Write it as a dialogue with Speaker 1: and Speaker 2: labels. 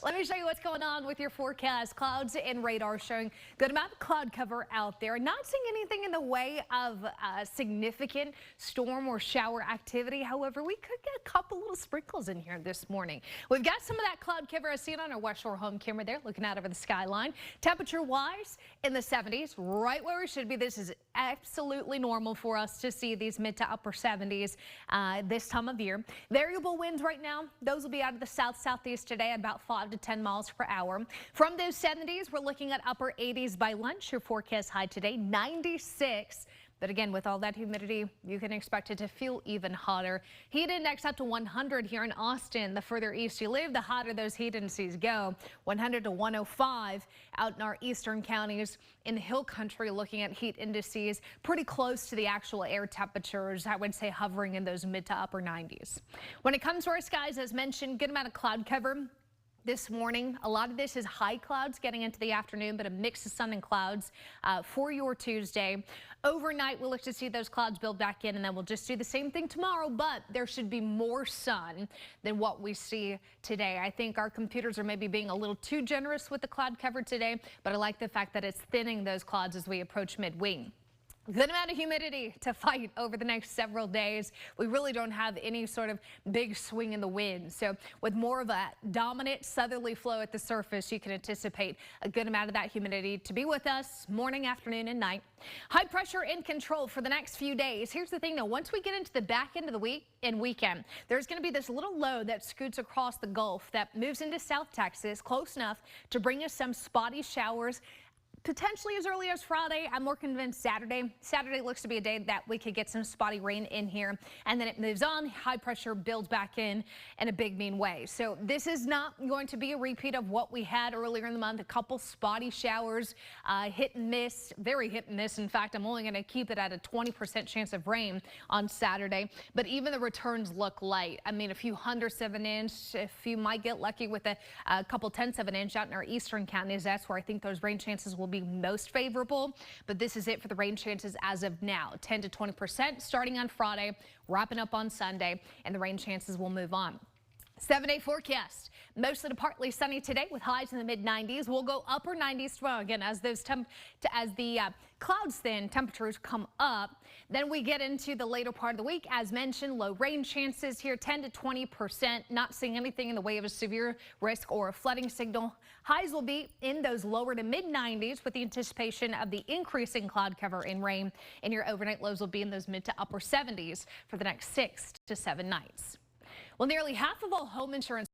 Speaker 1: Let me show you what's going on with your forecast. Clouds and radar showing good amount of cloud cover out there. Not seeing anything in the way of significant storm or shower activity. However, we could get a couple little sprinkles in here this morning. We've got some of that cloud cover. I see it on our West Shore home camera there, looking out over the skyline. Temperature wise in the 70s, right where we should be. This is absolutely normal for us to see these mid to upper 70s this time of year. Variable winds right now, those will be out of the southeast today at about 5 to 10 miles per hour. From those 70s, we're looking at upper 80s by lunch. Your forecast high today, 96. But again, with all that humidity, you can expect it to feel even hotter. Heat index up to 100 here in Austin. The further east you live, the hotter those heat indices go. 100 to 105 out in our eastern counties. In the hill country, looking at heat indices pretty close to the actual air temperatures. I would say hovering in those mid to upper 90s. When it comes to our skies, as mentioned, good amount of cloud cover. This morning, a lot of this is high clouds getting into the afternoon, but a mix of sun and clouds for your Tuesday. Overnight, we'll look to see those clouds build back in, and then we'll just do the same thing tomorrow, but there should be more sun than what we see today. I think our computers are maybe being a little too generous with the cloud cover today, but I like the fact that it's thinning those clouds as we approach midweek. Good amount of humidity to fight over the next several days. We really don't have any sort of big swing in the wind. So with more of a dominant southerly flow at the surface, you can anticipate a good amount of that humidity to be with us morning, afternoon, and night. High pressure in control for the next few days. Here's the thing, though. Once we get into the back end of the week and weekend, there's going to be this little low that scoots across the Gulf that moves into South Texas, close enough to bring us some spotty showers. Potentially as early as Friday. I'm more convinced Saturday. Saturday looks to be a day that we could get some spotty rain in here, and then it moves on. High pressure builds back in a big mean way. So this is not going to be a repeat of what we had earlier in the month. A couple spotty showers, hit and miss, very hit and miss. In fact, I'm only going to keep it at a 20% chance of rain on Saturday. But even the returns look light. I mean, a few hundredths of an inch. If you might get lucky with a couple tenths of an inch out in our eastern counties, that's where I think those rain chances will be most favorable. But this is it for the rain chances as of now. 10 to 20% starting on Friday, wrapping up on Sunday, and the rain chances will move on. 7-day forecast. Mostly to partly sunny today with highs in the mid 90s. We'll go upper 90s tomorrow again as the clouds thin, temperatures come up. Then we get into the later part of the week. As mentioned, low rain chances here, 10 to 20%. Not seeing anything in the way of a severe risk or a flooding signal. Highs will be in those lower to mid 90s with the anticipation of the increasing cloud cover and rain. And your overnight lows will be in those mid to upper 70s for the next 6 to 7 nights. Well, nearly half of all home insurance